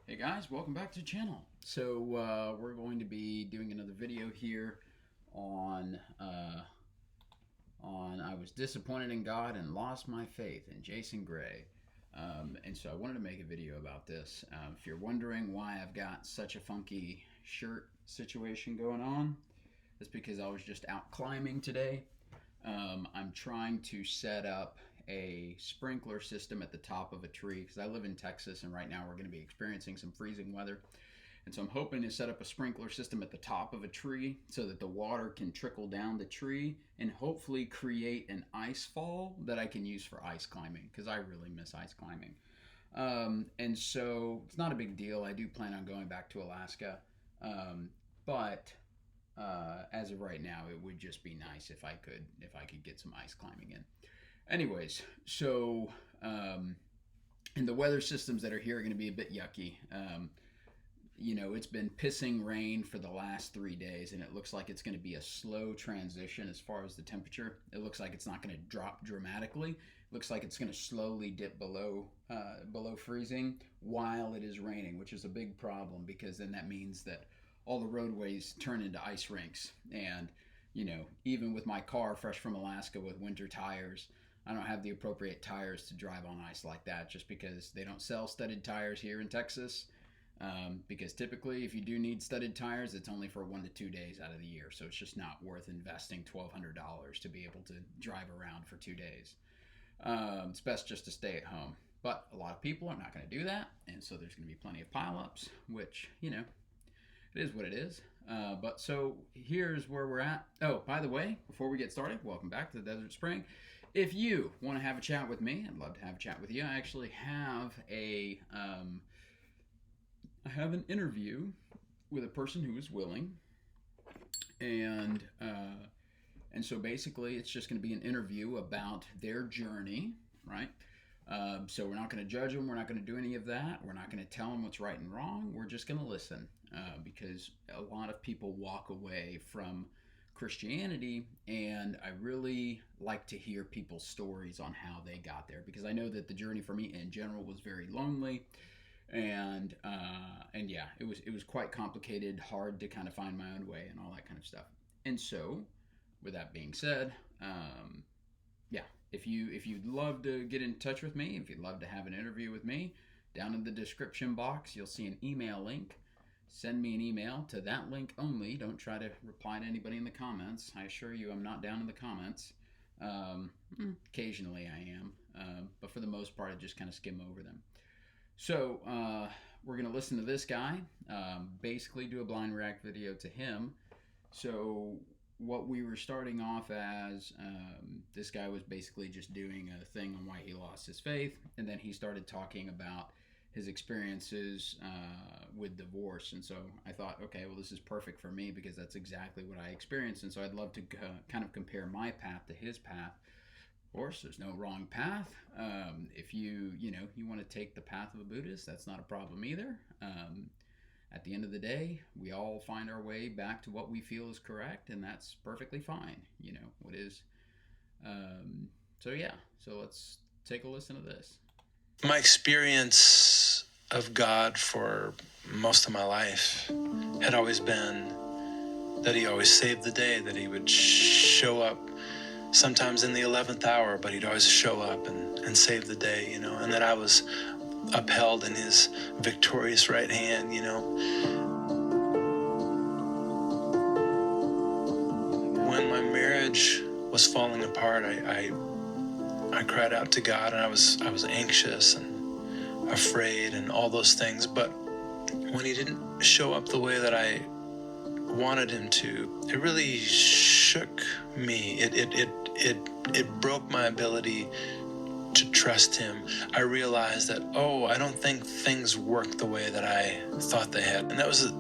Hey guys, welcome back to the channel. So we're going to be doing another video here on I was disappointed in God and lost my faith in Jason Gray. And so I wanted to make a video about this. If you're wondering why I've got such a funky shirt situation going on, it's because I was just out climbing today. I'm trying to set up a sprinkler system at the top of a tree because I live in Texas and right now we're going to be experiencing some freezing weather. And so I'm hoping to set up a sprinkler system at the top of a tree so that the water can trickle down the tree and hopefully create an ice fall that I can use for ice climbing because I really miss ice climbing. And so it's not a big deal. I do plan on going back to Alaska. But as of right now, it would just be nice if I could get some ice climbing in. Anyways, so and the weather systems that are here are going to be a bit yucky. It's been pissing rain for the last 3 days, and it looks like it's going to be a slow transition as far as the temperature. It looks like it's not going to drop dramatically. It looks like it's going to slowly dip below freezing while it is raining, which is a big problem because then that means that all the roadways turn into ice rinks. And even with my car fresh from Alaska with winter tires, I don't have the appropriate tires to drive on ice like that just because they don't sell studded tires here in Texas. Because typically if you do need studded tires, it's only for 1 to 2 days out of the year. So it's just not worth investing $1,200 to be able to drive around for 2 days. It's best just to stay at home. But a lot of people are not going to do that. And so there's going to be plenty of pileups, which, it is what it is. But so here's where we're at. Oh, by the way, before we get started, welcome back to the Desert Spring. If you want to have a chat with me, I'd love to have a chat with you. I actually have an interview with a person who is willing, and so basically it's just going to be an interview about their journey, right? So we're not going to judge them. We're not going to do any of that. We're not going to tell them what's right and wrong. We're just going to listen because a lot of people walk away from Christianity, and I really like to hear people's stories on how they got there because I know that the journey for me in general was very lonely, and yeah, it was quite complicated, hard to kind of find my own way and all that kind of stuff. And so, with that being said, yeah, if you'd love to get in touch with me, if you'd love to have an interview with me, down in the description box you'll see an email link. Send me an email to that link only. Don't try to reply to anybody in the comments. I assure you I'm not down in the comments. Occasionally I am, but for the most part I just kind of skim over them. So we're going to listen to this guy, basically do a blind react video to him. So what we were starting off as, this guy was basically just doing a thing on why he lost his faith, and then he started talking about his experiences with divorce. And so I thought, okay, well, this is perfect for me because that's exactly what I experienced. And so I'd love to kind of compare my path to his path. Of course, there's no wrong path. If you want to take the path of a Buddhist, that's not a problem either. At the end of the day, we all find our way back to what we feel is correct, and that's perfectly fine. What is. So yeah, so let's take a listen to this. My experience of God for most of my life had always been that he always saved the day, that he would show up sometimes in the 11th hour, but he'd always show up and save the day, and that I was upheld in his victorious right hand, When my marriage was falling apart, I cried out to God, and I was anxious and afraid and all those things. But when he didn't show up the way that I wanted him to, it really shook me. It broke my ability to trust him. I realized that, I don't think things work the way that I thought they had. And that was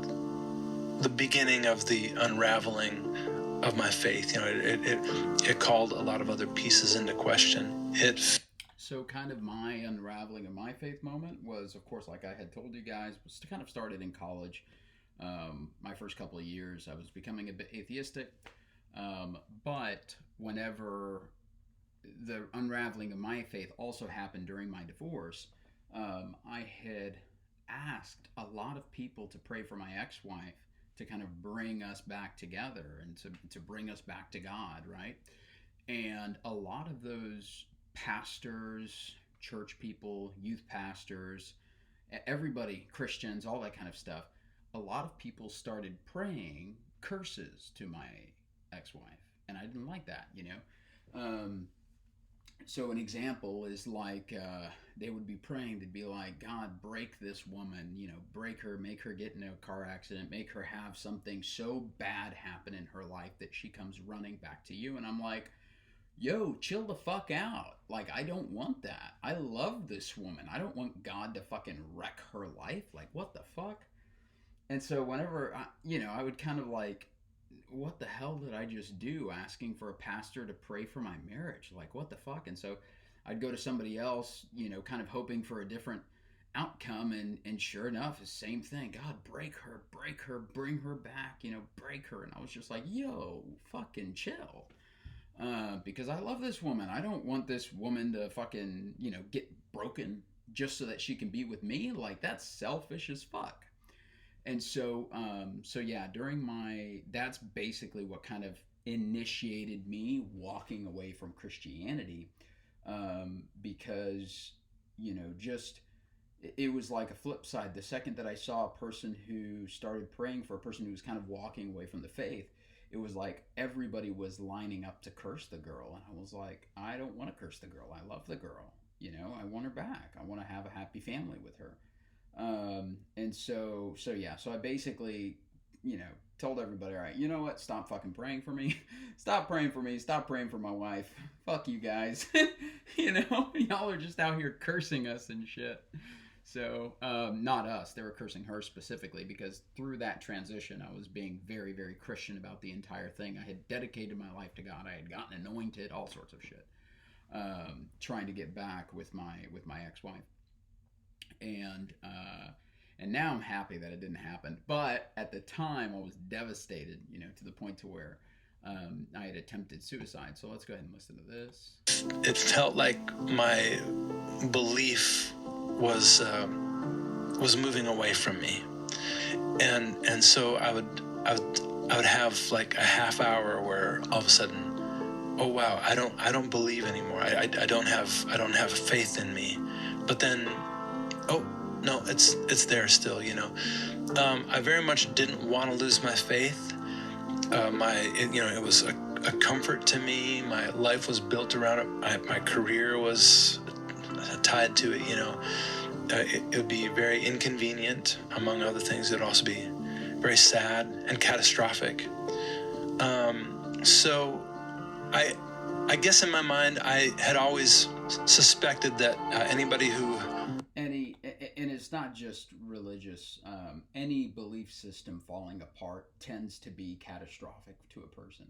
the beginning of the unraveling of my faith. It called a lot of other pieces into question. So kind of my unraveling of my faith moment was, of course, like I had told you guys, was kind of started in college. My first couple of years, I was becoming a bit atheistic. But whenever the unraveling of my faith also happened during my divorce, I had asked a lot of people to pray for my ex-wife to kind of bring us back together and to bring us back to God, right? And a lot of those pastors, church people, youth pastors, everybody, Christians, all that kind of stuff, a lot of people started praying curses to my ex-wife, and I didn't like that, you know. So an example is like they would be praying to be like, God, break this woman, you know, break her, make her get in a car accident, make her have something so bad happen in her life that she comes running back to you. And I'm like, yo, chill the fuck out. Like, I don't want that. I love this woman. I don't want God to fucking wreck her life. Like, what the fuck? And so whenever, I would kind of like, what the hell did I just do asking for a pastor to pray for my marriage? Like, what the fuck? And so I'd go to somebody else, you know, kind of hoping for a different outcome. And sure enough, the same thing. God, break her, bring her back, you know, break her. And I was just like, yo, fucking chill. Because I love this woman. I don't want this woman to fucking, you know, get broken just so that she can be with me. Like, that's selfish as fuck. And so yeah, that's basically what kind of initiated me walking away from Christianity, because, you know, just, it was like a flip side. The second that I saw a person who started praying for a person who was kind of walking away from the faith, it was like everybody was lining up to curse the girl. And I was like, I don't want to curse the girl. I love the girl. You know, I want her back. I want to have a happy family with her. And so yeah, so I basically, you know, told everybody, all right, you know what? Stop fucking praying for me. Stop praying for me. Stop praying for my wife. Fuck you guys. You know, y'all are just out here cursing us and shit. So, not us. They were cursing her specifically because through that transition, I was being very, very Christian about the entire thing. I had dedicated my life to God. I had gotten anointed, all sorts of shit. Trying to get back with my ex-wife. And now I'm happy that it didn't happen. But at the time, I was devastated, you know, to the point to where I had attempted suicide. So let's go ahead and listen to this. It felt like my belief was moving away from me, and so I would have like a half hour where all of a sudden, oh wow, I don't believe anymore. I don't have faith in me. But then, oh no, it's there still, you know. I very much didn't want to lose my faith. It was a comfort to me. My life was built around it. My career was tied to it, you know. It would be very inconvenient, among other things. It would also be very sad and catastrophic. So I guess in my mind, I had always suspected that anybody who... And it's not just religious. Any belief system falling apart tends to be catastrophic to a person.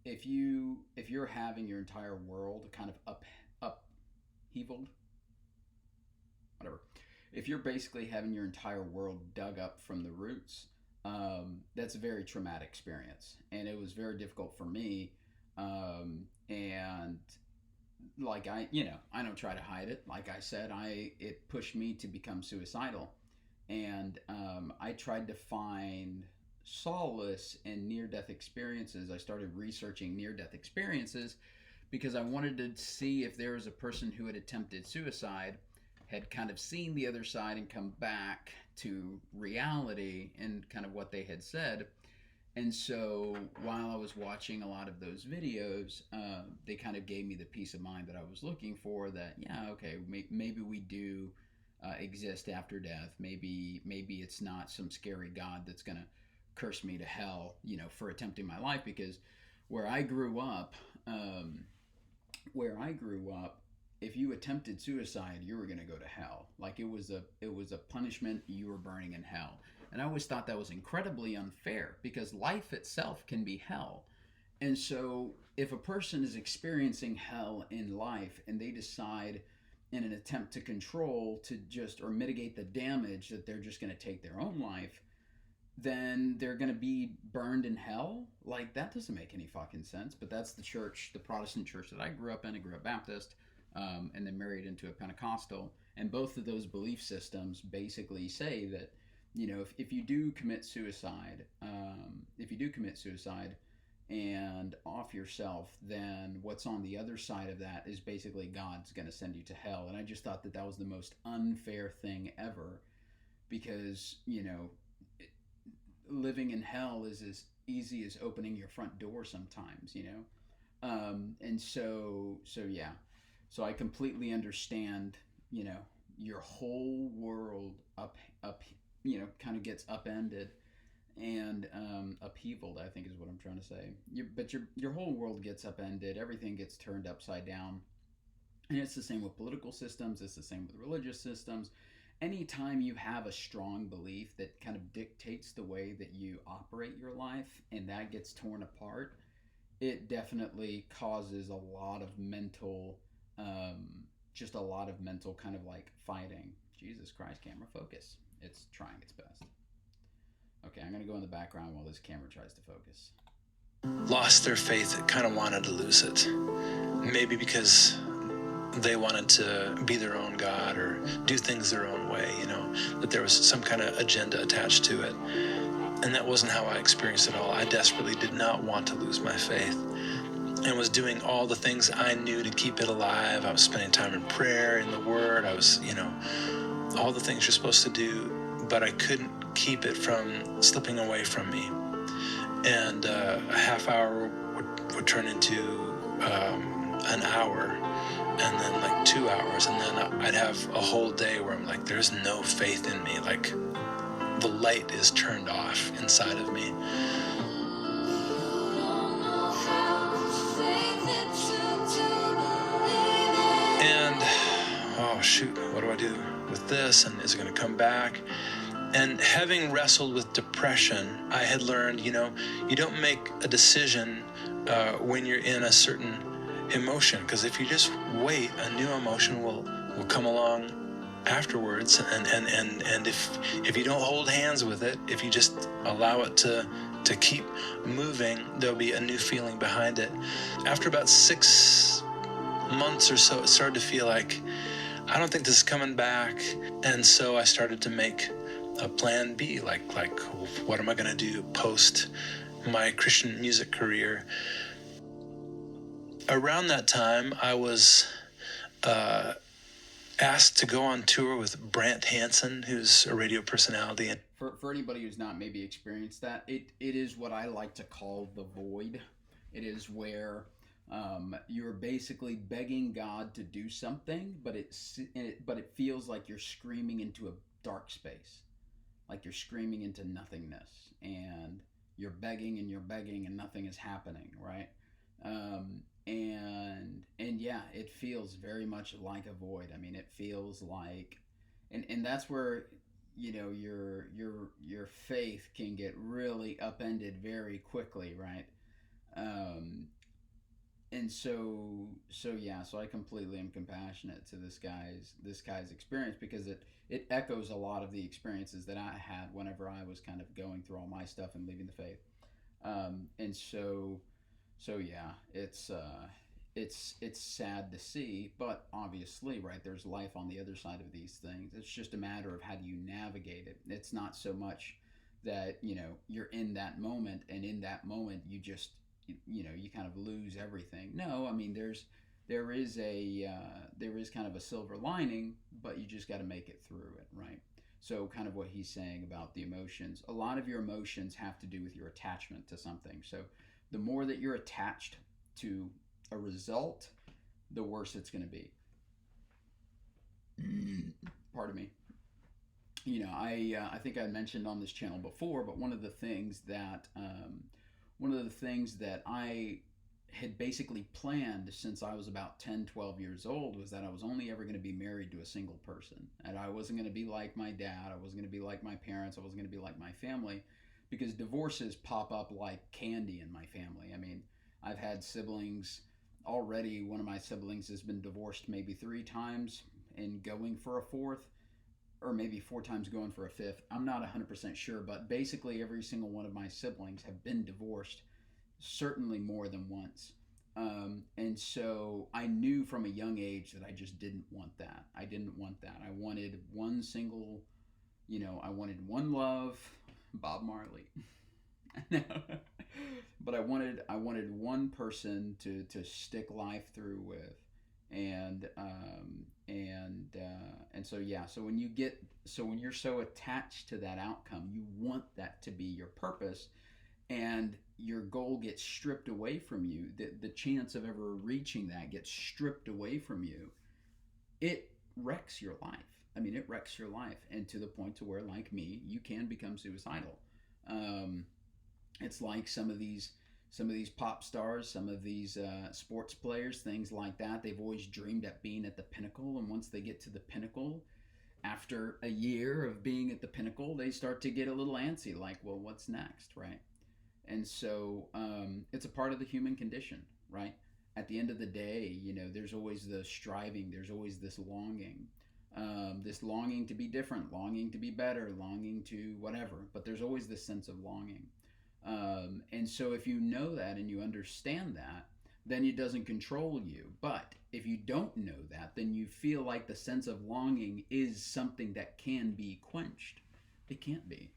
If you're having your entire world kind of upheavaled, whatever. If you're basically having your entire world dug up from the roots, that's a very traumatic experience, and it was very difficult for me. And like I don't try to hide it. Like I said, it pushed me to become suicidal, and I tried to find solace in near-death experiences. I started researching near-death experiences because I wanted to see if there was a person who had attempted suicide, had kind of seen the other side and come back to reality and kind of what they had said. And so while I was watching a lot of those videos, they kind of gave me the peace of mind that I was looking for, that, yeah, okay, maybe we do exist after death. Maybe it's not some scary God that's going to curse me to hell, you know, for attempting my life. Because where I grew up, if you attempted suicide, you were going to go to hell. Like, it was a punishment. You were burning in hell. And I always thought that was incredibly unfair, because life itself can be hell. And so if a person is experiencing hell in life and they decide in an attempt to control, or mitigate the damage, that they're just going to take their own life, then they're going to be burned in hell. Like, that doesn't make any fucking sense. But that's the church, the Protestant church that I grew up in. I grew up Baptist, and then married into a Pentecostal. And both of those belief systems basically say that, if you do commit suicide, and off yourself, then what's on the other side of that is basically God's going to send you to hell. And I just thought that that was the most unfair thing ever, because, living in hell is as easy as opening your front door sometimes. And so yeah. So I completely understand, you know, your whole world up, kind of gets upended and upheavaled, I think is what I'm trying to say. But your whole world gets upended. Everything gets turned upside down. And it's the same with political systems. It's the same with religious systems. Anytime you have a strong belief that kind of dictates the way that you operate your life, and that gets torn apart, it definitely causes a lot of mental, just a lot of mental kind of like fighting. Jesus Christ, camera focus. It's trying its best. Okay, I'm going to go in the background while this camera tries to focus. Lost their faith, kind of wanted to lose it. Maybe because they wanted to be their own God or do things their own way, that there was some kind of agenda attached to it. And that wasn't how I experienced it all. I desperately did not want to lose my faith and was doing all the things I knew to keep it alive. I was spending time in prayer, in the Word. I was, all the things you're supposed to do, but I couldn't keep it from slipping away from me. And a half hour would turn into an hour, and then like 2 hours, and then I'd have a whole day where I'm like, there's no faith in me. Like the light is turned off inside of me. And oh shoot, what do I do with this? And is it going to come back? And having wrestled with depression, I had learned, you don't make a decision when you're in a certain emotion, because if you just wait, a new emotion will come along afterwards, and if you don't hold hands with it, if you just allow it to keep moving, there'll be a new feeling behind it. After about 6 months or so, it started to feel like, I don't think this is coming back. And so I started to make a plan B, like what am I going to do post my Christian music career? Around that time, I was asked to go on tour with Brant Hansen, who's a radio personality. For anybody who's not maybe experienced that, it is what I like to call the void. It is where you're basically begging God to do something, but it feels like you're screaming into a dark space, like you're screaming into nothingness, and you're begging and nothing is happening, right? And yeah, it feels very much like a void. I mean, it feels like, and that's where, your faith can get really upended very quickly, right? And so I completely am compassionate to this guy's experience, because it echoes a lot of the experiences that I had whenever I was kind of going through all my stuff and leaving the faith. And so yeah, it's sad to see, but obviously, right, there's life on the other side of these things. It's just a matter of how do you navigate it. It's not so much that, you're in that moment, and in that moment you just, you kind of lose everything. No, I mean, there is kind of a silver lining, but you just got to make it through it, right? So kind of what he's saying about the emotions, a lot of your emotions have to do with your attachment to something. So the more that you're attached to a result, the worse it's going to be. Pardon me. I think I mentioned on this channel before, but one of the things that I had basically planned since I was about 10, 12 years old was that I was only ever going to be married to a single person. And I wasn't going to be like my dad. I wasn't going to be like my parents. I wasn't going to be like my family, because divorces pop up like candy in my family. I mean, I've had siblings already. One of my siblings has been divorced maybe 3 times and going for a fourth, or maybe 4 times going for a fifth. I'm not 100% sure, but basically every single one of my siblings have been divorced, certainly more than once. And so I knew from a young age that I just didn't want that. I didn't want that. I wanted one single, I wanted one love, Bob Marley. No. But I wanted one person to stick life through with, and so yeah. So when you're so attached to that outcome, you want that to be your purpose, and your goal gets stripped away from you. The chance of ever reaching that gets stripped away from you. It wrecks your life. I mean, it wrecks your life, and to the point to where, like me, you can become suicidal. Um, it's like some of these pop stars, some of these sports players, things like that. They've always dreamed at being at the pinnacle, and once they get to the pinnacle, after a year of being at the pinnacle, they start to get a little antsy, like, well, what's next, right? And so it's a part of the human condition, right? At the end of the day, there's always the striving, there's always this longing to be different, longing to be better, longing to whatever, but there's always this sense of longing. And so if you know that and you understand that, then it doesn't control you. But if you don't know that, then you feel like the sense of longing is something that can be quenched. It can't be.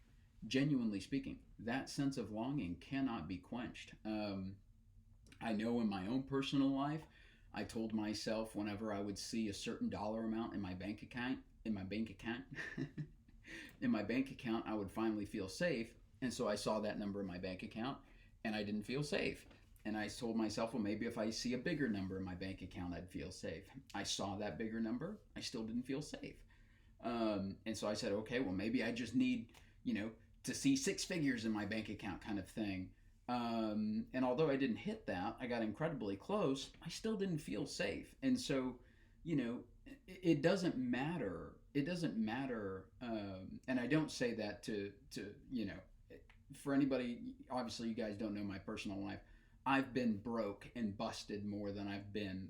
Genuinely speaking, that sense of longing cannot be quenched. I know in my own personal life, I told myself whenever I would see a certain dollar amount in my bank account, in my bank account, I would finally feel safe. And so I saw that number in my bank account and I didn't feel safe. And I told myself, well, maybe if I see a bigger number in my bank account, I'd feel safe. I saw that bigger number. I still didn't feel safe. And so I said, okay, well, maybe I just need, to see six figures in my bank account kind of thing. And although I didn't hit that, I got incredibly close. I still didn't feel safe. And so, it doesn't matter. It doesn't matter. And I don't say that to for anybody, obviously you guys don't know my personal life. I've been broke and busted more than I've been,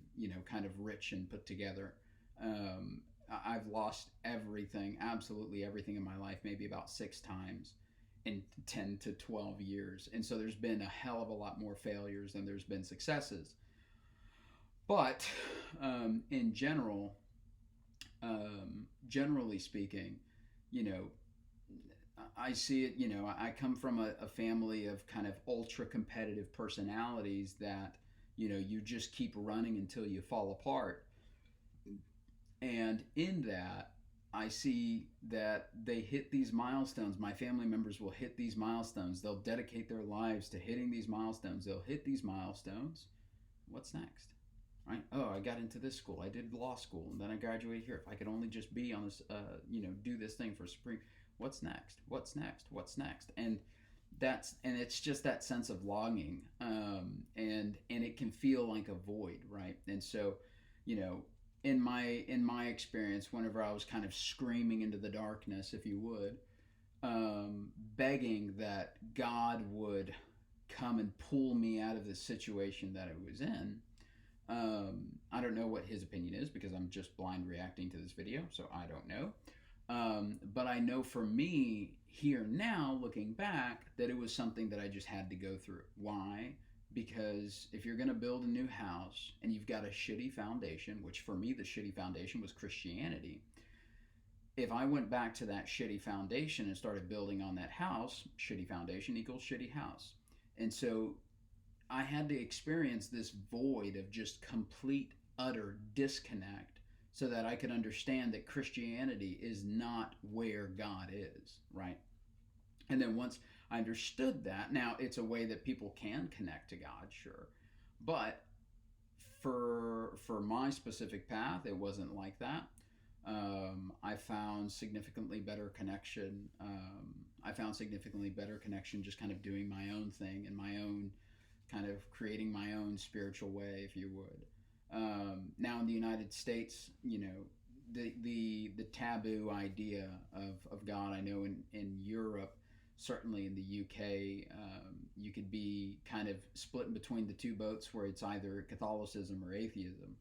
kind of rich and put together. I've lost everything, absolutely everything in my life, maybe about 6 times in 10 to 12 years. And so there's been a hell of a lot more failures than there's been successes. But in general, generally speaking, I see it, I come from a family of kind of ultra competitive personalities that, you just keep running until you fall apart. And in that, I see that they hit these milestones. My family members will hit these milestones. They'll dedicate their lives to hitting these milestones. They'll hit these milestones. What's next? Right? Oh, I got into this school. I did law school, and then I graduated here. If I could only just be on this, do this thing for Supreme. What's next? What's next? What's next? And it's just that sense of longing, and it can feel like a void, right? And so, in my experience, whenever I was kind of screaming into the darkness, if you would, begging that God would come and pull me out of the situation that I was in. I don't know what his opinion is because I'm just blind reacting to this video, so I don't know. But I know for me, here now, looking back, that it was something that I just had to go through. Why? Because if you're going to build a new house and you've got a shitty foundation, which for me, the shitty foundation was Christianity. If I went back to that shitty foundation and started building on that house, shitty foundation equals shitty house. And so I had to experience this void of just complete, utter disconnect so that I could understand that Christianity is not where God is, right? And then once I understood that, now it's a way that people can connect to God, sure. But for my specific path, it wasn't like that. I found significantly better connection. Just kind of doing my own thing and my own kind of creating my own spiritual way, if you would. Now in the United States, the taboo idea of God, I know in Europe, certainly in the UK, you could be kind of split between the two boats where it's either Catholicism or atheism.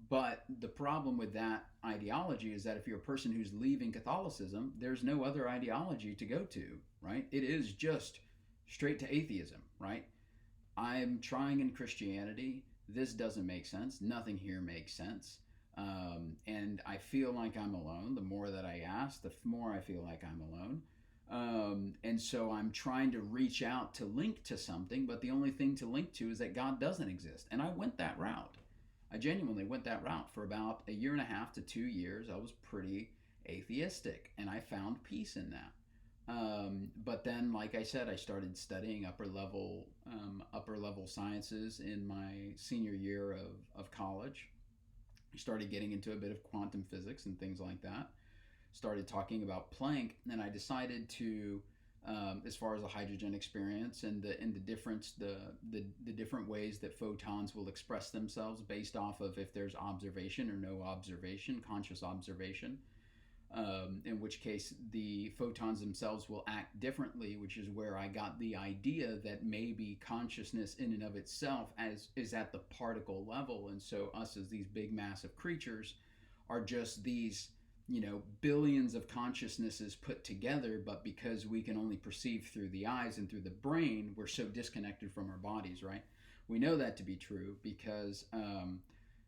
But the problem with that ideology is that if you're a person who's leaving Catholicism, there's no other ideology to go to, right? It is just straight to atheism, right? I'm trying in Christianity. This doesn't make sense. Nothing here makes sense. And I feel like I'm alone. The more that I ask, the more I feel like I'm alone. And so I'm trying to reach out to link to something, but the only thing to link to is that God doesn't exist. And I went that route. I genuinely went that route for about a year and a half to 2 years. I was pretty atheistic, and I found peace in that. But then, like I said, I started studying upper level sciences in my senior year of college. I started getting into a bit of quantum physics and things like that. Started talking about Planck, and I decided to, as far as the hydrogen experience and the difference, the different ways that photons will express themselves based off of if there's observation or no observation, conscious observation. In which case the photons themselves will act differently, which is where I got the idea that maybe consciousness in and of itself as is at the particle level, and so us as these big massive creatures are just these, billions of consciousnesses put together, but because we can only perceive through the eyes and through the brain, we're so disconnected from our bodies, right? We know that to be true because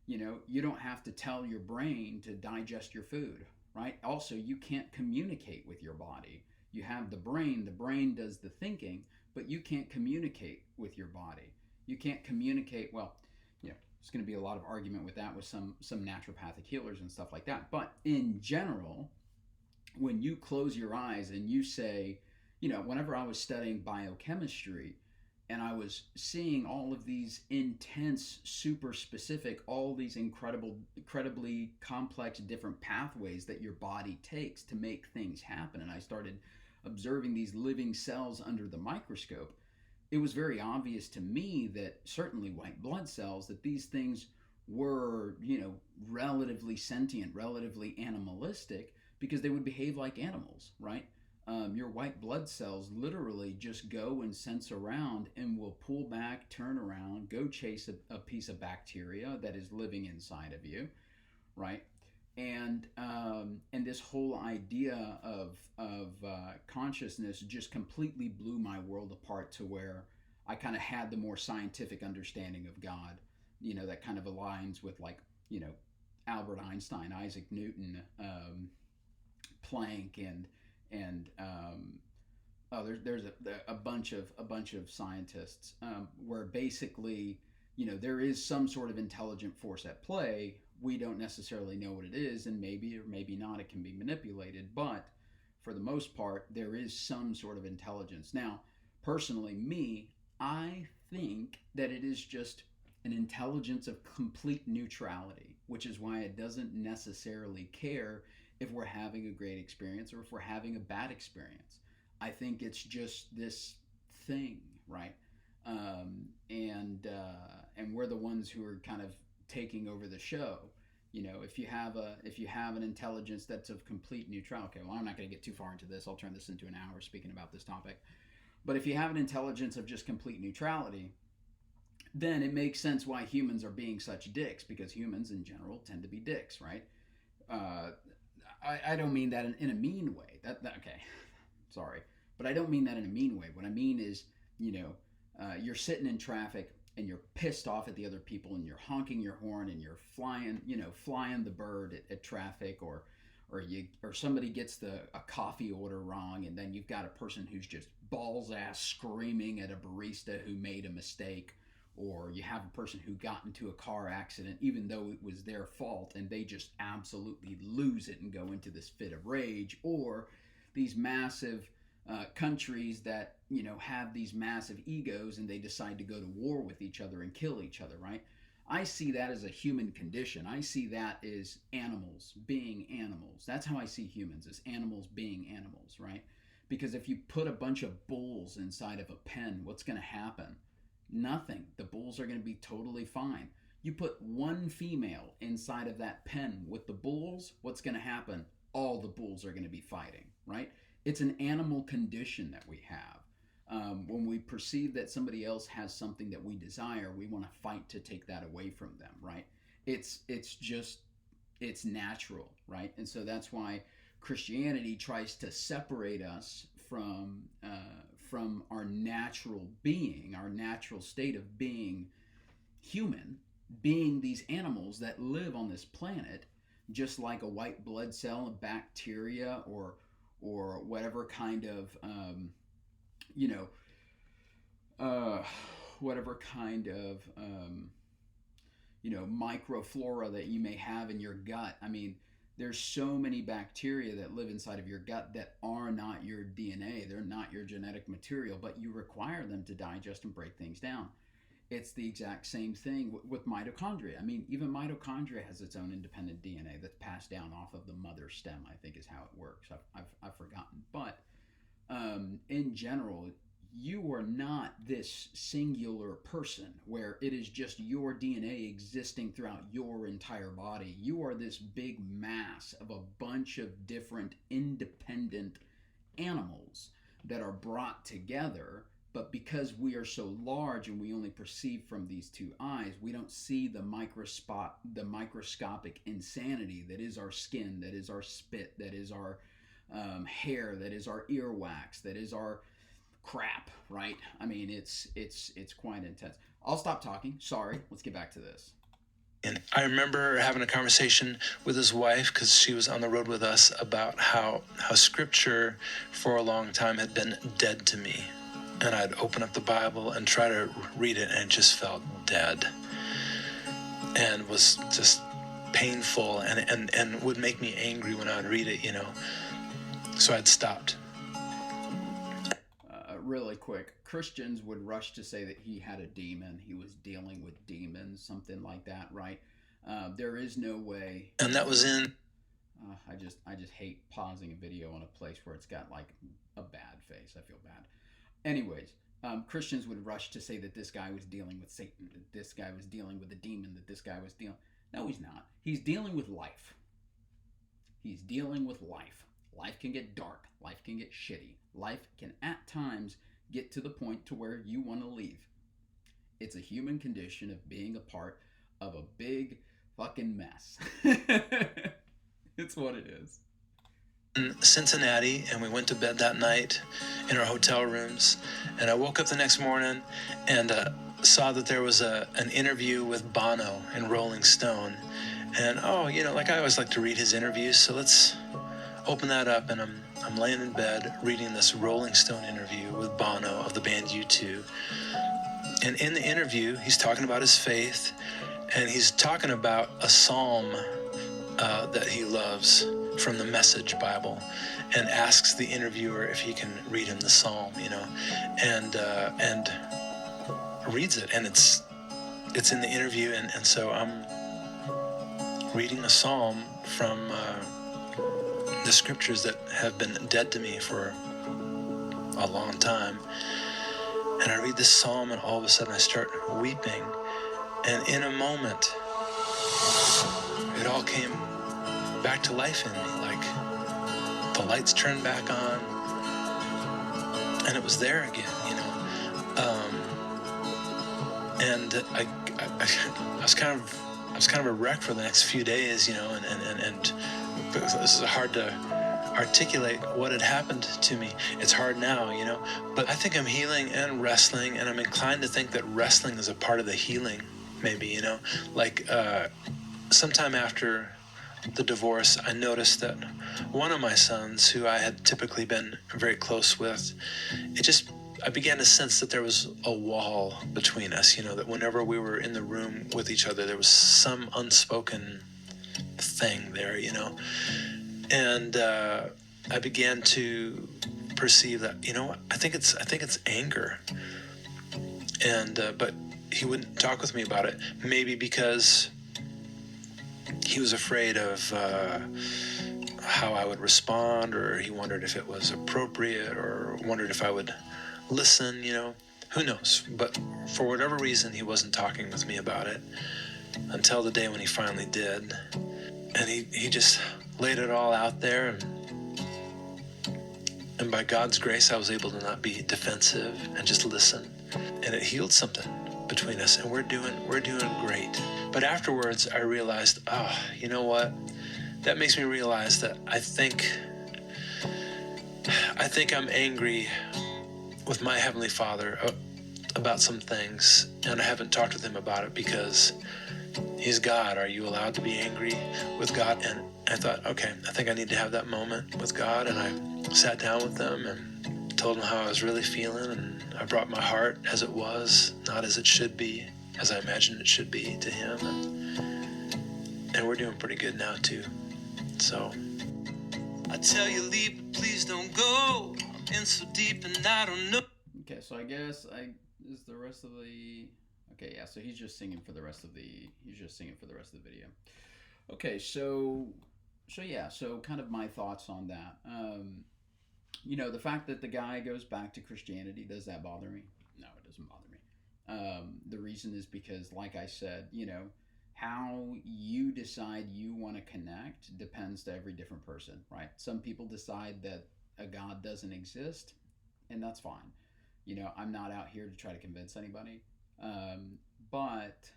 you don't have to tell your brain to digest your food, right? Also, you can't communicate with your body. You have the brain does the thinking, but you can't communicate with your body. You can't communicate, well, there's going to be a lot of argument with that with some naturopathic healers and stuff like that. But in general, when you close your eyes and you say, whenever I was studying biochemistry, and I was seeing all of these intense, super specific, all these incredibly complex different pathways that your body takes to make things happen. And I started observing these living cells under the microscope. It was very obvious to me that certainly white blood cells, that these things were, relatively sentient, relatively animalistic, because they would behave like animals, right? Your white blood cells literally just go and sense around and will pull back, turn around, go chase a piece of bacteria that is living inside of you, right? And this whole idea of consciousness just completely blew my world apart to where I kind of had the more scientific understanding of God, that kind of aligns with Albert Einstein, Isaac Newton, Planck, and there's a bunch of scientists, where basically there is some sort of intelligent force at play. We don't necessarily know what it is, and maybe or maybe not it can be manipulated, but for the most part there is some sort of intelligence. Now, personally, I think that it is just an intelligence of complete neutrality, which is why it doesn't necessarily care if we're having a great experience or if we're having a bad experience. I think it's just this thing, right? And we're the ones who are kind of taking over the show. If you have an intelligence that's of complete neutrality. Okay, well, I'm not going to get too far into this. I'll turn this into an hour speaking about this topic. But if you have an intelligence of just complete neutrality, then it makes sense why humans are being such dicks, because humans in general tend to be dicks, right? I don't mean that in a mean way. Okay, sorry, but I don't mean that in a mean way. What I mean is, you're sitting in traffic and you're pissed off at the other people and you're honking your horn and you're flying the bird at traffic, or somebody gets a coffee order wrong, and then you've got a person who's just balls ass screaming at a barista who made a mistake, or you have a person who got into a car accident even though it was their fault, and they just absolutely lose it and go into this fit of rage, or these massive countries that have these massive egos and they decide to go to war with each other and kill each other, right? I see that as a human condition. I see that as animals being animals. That's how I see humans, as animals being animals, right? Because if you put a bunch of bulls inside of a pen, what's going to happen? Nothing. The bulls are going to be totally fine. You put one female inside of that pen with the bulls, what's going to happen? All the bulls are going to be fighting, right? It's an animal condition that we have. When we perceive that somebody else has something that we desire, we want to fight to take that away from them, right? It's natural, right? And so that's why Christianity tries to separate us from our natural being, our natural state of being human, being these animals that live on this planet, just like a white blood cell, a bacteria, or whatever kind of you know whatever kind of microflora that you may have in your gut. I mean, there's so many bacteria that live inside of your gut that are not your DNA. They're not your genetic material, but you require them to digest and break things down. It's the exact same thing with mitochondria. I mean, even mitochondria has its own independent DNA that's passed down off of the mother stem, I think is how it works. I've forgotten. But in general, you are not this singular person where it is just your DNA existing throughout your entire body. You are this big mass of a bunch of different independent animals that are brought together. But because we are so large and we only perceive from these two eyes, we don't see the microscopic insanity that is our skin, that is our spit, that is our hair, that is our earwax, that is our crap, right? I mean, it's quite intense. I'll stop talking. Sorry. Let's get back to this. And I remember having a conversation with his wife, because she was on the road with us, about how scripture for a long time had been dead to me. And I'd open up the Bible and try to read it, and it just felt dead. And was just painful and would make me angry when I would read it, So I'd stopped. Really quick, Christians would rush to say that he had a demon. He was dealing with demons, something like that, right? There is no way. And that was in. I just hate pausing a video on a place where it's got like a bad face. I feel bad. Anyways, Christians would rush to say that this guy was dealing with Satan, that this guy was dealing with a demon, that this guy was dealing. No, he's not. He's dealing with life. He's dealing with life. Life can get dark. Life can get shitty. Life can at times get to the point to where you want to leave. It's a human condition of being a part of a big fucking mess. It's what it is. In Cincinnati, and we went to bed that night in our hotel rooms, and I woke up the next morning and saw that there was an interview with Bono in Rolling Stone. And like I always like to read his interviews, so let's open that up, and I'm laying in bed reading this Rolling Stone interview with Bono of the band U2. And in the interview, he's talking about his faith, and he's talking about a psalm that he loves from the Message Bible, and asks the interviewer if he can read him the psalm, and reads it, and it's in the interview, and so I'm reading a psalm from the scriptures that have been dead to me for a long time. And I read this psalm, and all of a sudden I start weeping. And in a moment, it all came back to life in me. Like the lights turned back on, and it was there again, and I was kind of a wreck for the next few days, and this is hard to articulate what had happened to me. It's hard now, but I think I'm healing and wrestling, and I'm inclined to think that wrestling is a part of the healing, maybe, sometime after the divorce, I noticed that one of my sons, who I had typically been very close with, I began to sense that there was a wall between us, that whenever we were in the room with each other, there was some unspoken thing there, and I began to perceive that, I think it's anger, and but he wouldn't talk with me about it, maybe because he was afraid of how I would respond, or he wondered if it was appropriate, or wondered if I would listen, who knows, but for whatever reason, he wasn't talking with me about it until the day when he finally did. And he just laid it all out there, and by God's grace, I was able to not be defensive and just listen. And it healed something between us, and we're doing great. But afterwards, I realized, you know what? That makes me realize that I think I'm angry with my Heavenly Father about some things, and I haven't talked with him about it because he's God. Are you allowed to be angry with God? And I thought, okay, I think I need to have that moment with God. And I sat down with him and told him how I was really feeling. And I brought my heart as it was, not as it should be, as I imagined it should be, to him. And we're doing pretty good now, too. So I tell you, leave, but please don't go. I'm in so deep and I don't know. Okay, so I guess is the rest of the. Okay, yeah. So he's just singing for the rest of the. He's just singing for the rest of the video. Okay, so yeah. So kind of my thoughts on that. The fact that the guy goes back to Christianity, does that bother me? No, it doesn't bother me. The reason is because, like I said, how you decide you want to connect depends to every different person, right? Some people decide that a God doesn't exist, and that's fine. I'm not out here to try to convince anybody. Um, but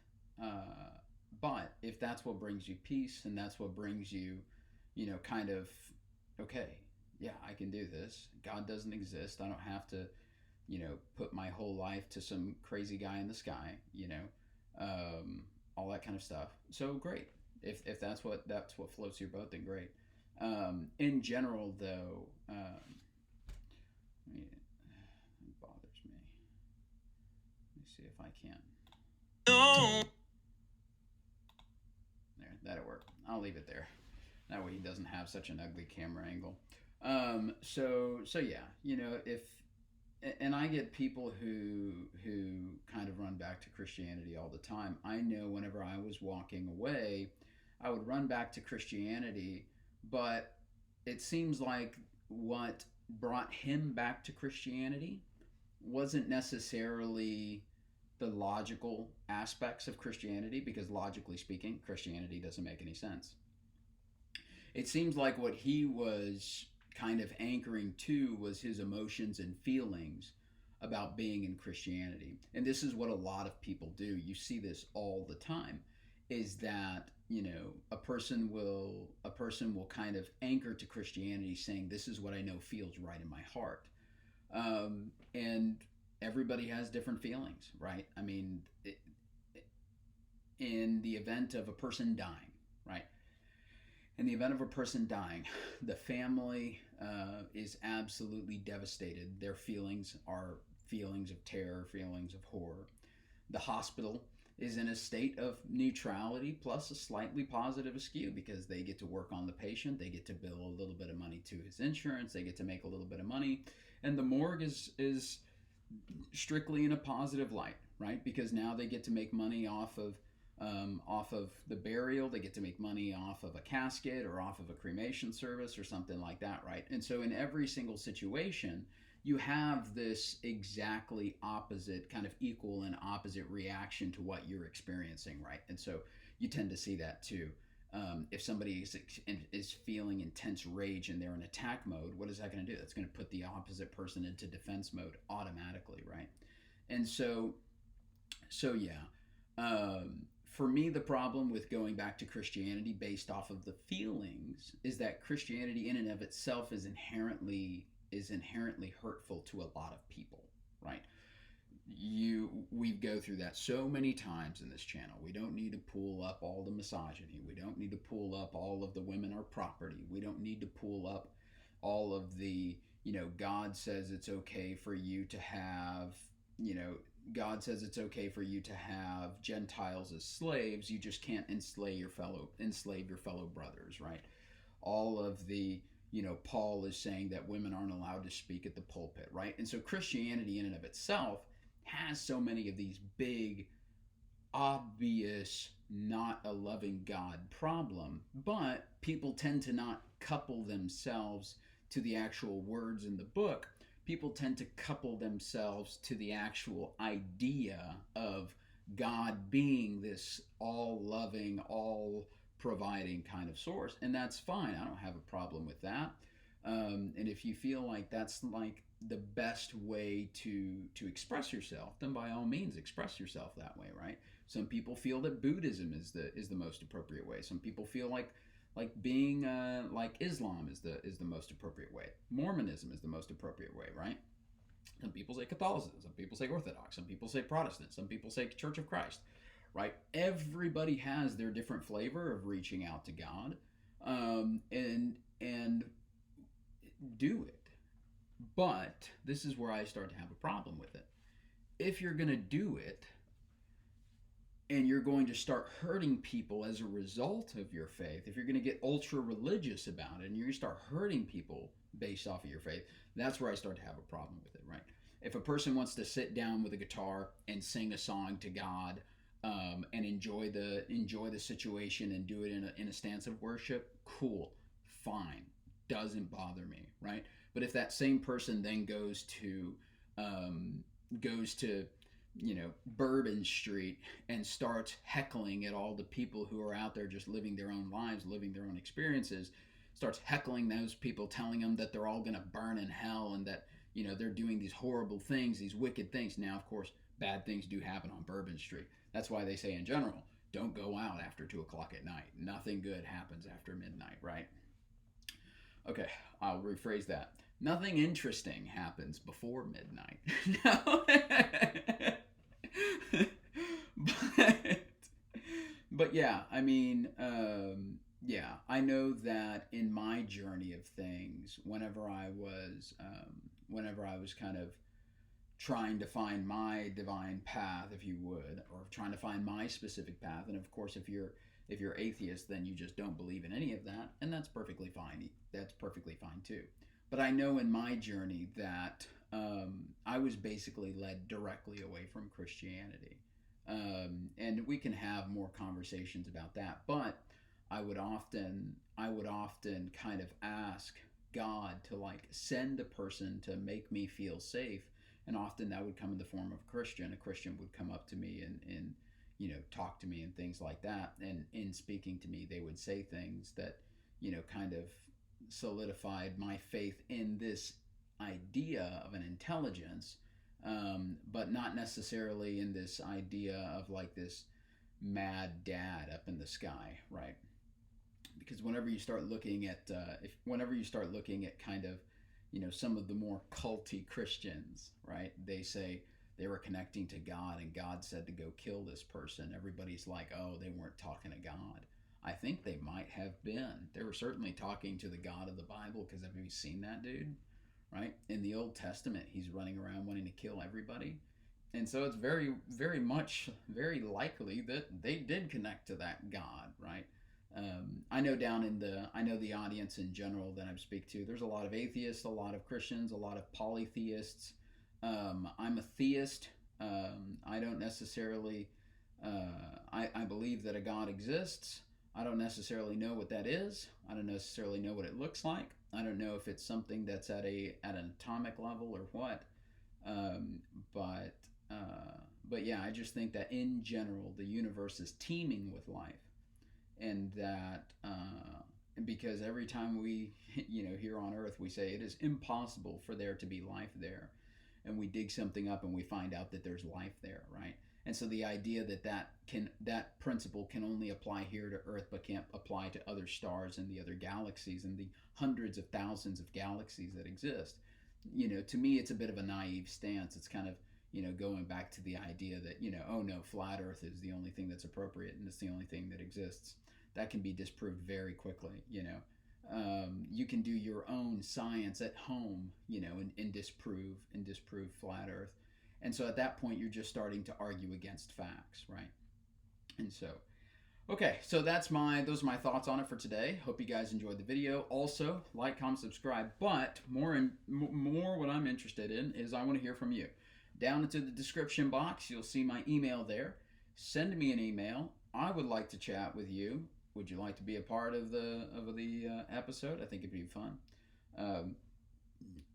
uh, but if that's what brings you peace and that's what brings you, kind of, okay, yeah, I can do this. God doesn't exist. I don't have to, put my whole life to some crazy guy in the sky. All that kind of stuff. So great. If that's what floats your boat, then great. In general, though, it bothers me. Let me see if I can. No. There, that'll work. I'll leave it there. That way he doesn't have such an ugly camera angle. So yeah, if and I get people who kind of run back to Christianity all the time. I know whenever I was walking away, I would run back to Christianity, but it seems like what brought him back to Christianity wasn't necessarily the logical aspects of Christianity, because logically speaking, Christianity doesn't make any sense. It seems like what he was kind of anchoring to was his emotions and feelings about being in Christianity. And this is what a lot of people do. You see this all the time, is that, a person will kind of anchor to Christianity saying, this is what I know feels right in my heart. And everybody has different feelings, right? I mean, in the event of a person dying, right? In the event of a person dying, the family is absolutely devastated. Their feelings are feelings of terror, feelings of horror. The hospital is in a state of neutrality plus a slightly positive askew, because they get to work on the patient, they get to bill a little bit of money to his insurance, they get to make a little bit of money, and the morgue is strictly in a positive light, right? Because now they get to make money off of the burial. They get to make money off of a casket or off of a cremation service or something like that, right? And so in every single situation, you have this exactly opposite, kind of equal and opposite reaction to what you're experiencing, right? And so you tend to see that too. If somebody is feeling intense rage and they're in attack mode, what is that going to do? That's going to put the opposite person into defense mode automatically, right? And so yeah. For me, the problem with going back to Christianity based off of the feelings is that Christianity, in and of itself, is inherently hurtful to a lot of people, right? We go through that so many times in this channel. We don't need to pull up all the misogyny. We don't need to pull up all of the women are property. We don't need to pull up all of the, God says it's okay for you to have, God says it's okay for you to have Gentiles as slaves. You just can't enslave your fellow brothers, right? All of the, Paul is saying that women aren't allowed to speak at the pulpit, right? And so Christianity in and of itself has so many of these big, obvious, not a loving God problem, but people tend to not couple themselves to the actual words in the book. People tend to couple themselves to the actual idea of God being this all loving, all providing kind of source. And that's fine. I don't have a problem with that. And if you feel like that's like the best way to express yourself, then by all means express yourself that way, right? Some people feel that Buddhism is the most appropriate way. Some people feel like being like Islam is the most appropriate way. Mormonism is the most appropriate way, right? Some people say Catholicism. Some people say Orthodox. Some people say Protestant. Some people say Church of Christ. Right? Everybody has their different flavor of reaching out to God, and do it. But this is where I start to have a problem with it. If you're going to do it, and you're going to start hurting people as a result of your faith, if you're going to get ultra religious about it and you're going to start hurting people based off of your faith, that's where I start to have a problem with it, right? If a person wants to sit down with a guitar and sing a song to God, and enjoy the situation and do it in a stance of worship, cool, fine, doesn't bother me, right? But if that same person then goes to Bourbon Street and starts heckling at all the people who are out there just living their own lives, living their own experiences, starts heckling those people, telling them that they're all going to burn in hell and that they're doing these horrible things, these wicked things. Now, of course, bad things do happen on Bourbon Street. That's why they say in general, don't go out after 2 o'clock at night. Nothing good happens after midnight, right? Okay, I'll rephrase that. Nothing interesting happens before midnight. No. but, but yeah, I mean, yeah, I know that in my journey of things, whenever I was kind of trying to find my divine path, if you would, or trying to find my specific path, and of course, if you're atheist, then you just don't believe in any of that, and that's perfectly fine. That's perfectly fine too. But I know in my journey that I was basically led directly away from Christianity. And we can have more conversations about that. But I would often kind of ask God to like send a person to make me feel safe, and often that would come in the form of a Christian. A Christian would come up to me and talk to me and things like that. And in speaking to me, they would say things that kind of solidified my faith in this idea of an intelligence, but not necessarily in this idea of like this mad dad up in the sky, right? Because whenever you start looking at kind of some of the more culty Christians, right? They say they were connecting to God and God said to go kill this person. Everybody's like, oh, they weren't talking to God. I think they might have been. They were certainly talking to the God of the Bible, because have you seen that dude? Right? In the Old Testament, he's running around wanting to kill everybody. And so it's very, very much, very likely that they did connect to that God, right? I know the audience in general that I speak to, there's a lot of atheists, a lot of Christians, a lot of polytheists. I'm a theist. I don't necessarily, I believe that a God exists. I don't necessarily know what that is. I don't necessarily know what it looks like. I don't know if it's something that's at an atomic level or what. Um, but but yeah, I just think that in general the universe is teeming with life, and that because every time we here on Earth we say it is impossible for there to be life there, and we dig something up and we find out that there's life there, right? And so the idea that principle can only apply here to Earth but can't apply to other stars and the other galaxies and the hundreds of thousands of galaxies that exist, to me it's a bit of a naive stance. It's kind of going back to the idea that oh no, flat Earth is the only thing that's appropriate and it's the only thing that exists. That can be disproved very quickly. You can do your own science at home, and disprove flat Earth. And so at that point, you're just starting to argue against facts, right? And so, okay, so those are my thoughts on it for today. Hope you guys enjoyed the video. Also, like, comment, subscribe. But more what I'm interested in is I want to hear from you. Down into the description box, you'll see my email there. Send me an email. I would like to chat with you. Would you like to be a part of the episode? I think it'd be fun.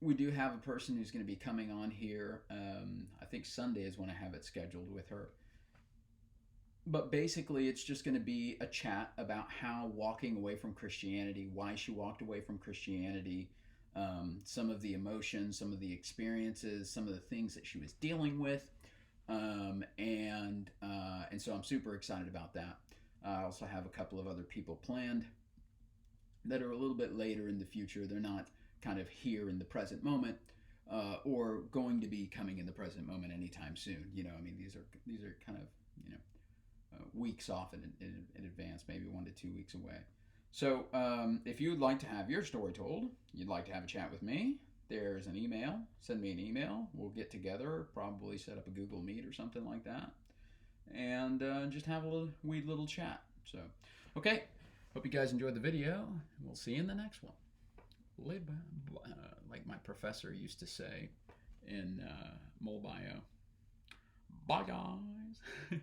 We do have a person who's going to be coming on here. I think Sunday is when I have it scheduled with her. But basically, it's just going to be a chat about how walking away from Christianity, why she walked away from Christianity, some of the emotions, some of the experiences, some of the things that she was dealing with, and so I'm super excited about that. I also have a couple of other people planned that are a little bit later in the future. They're not kind of here in the present moment, or going to be coming in the present moment anytime soon. You know, I mean, these are kind of, you know, weeks off in advance, maybe 1 to 2 weeks away. So if you would like to have your story told, you'd like to have a chat with me, there's an email. Send me an email. We'll get together, probably set up a Google Meet or something like that, and just have a wee little chat. So, okay. Hope you guys enjoyed the video. We'll see you in the next one. Like my professor used to say in Molbio. Bye, guys.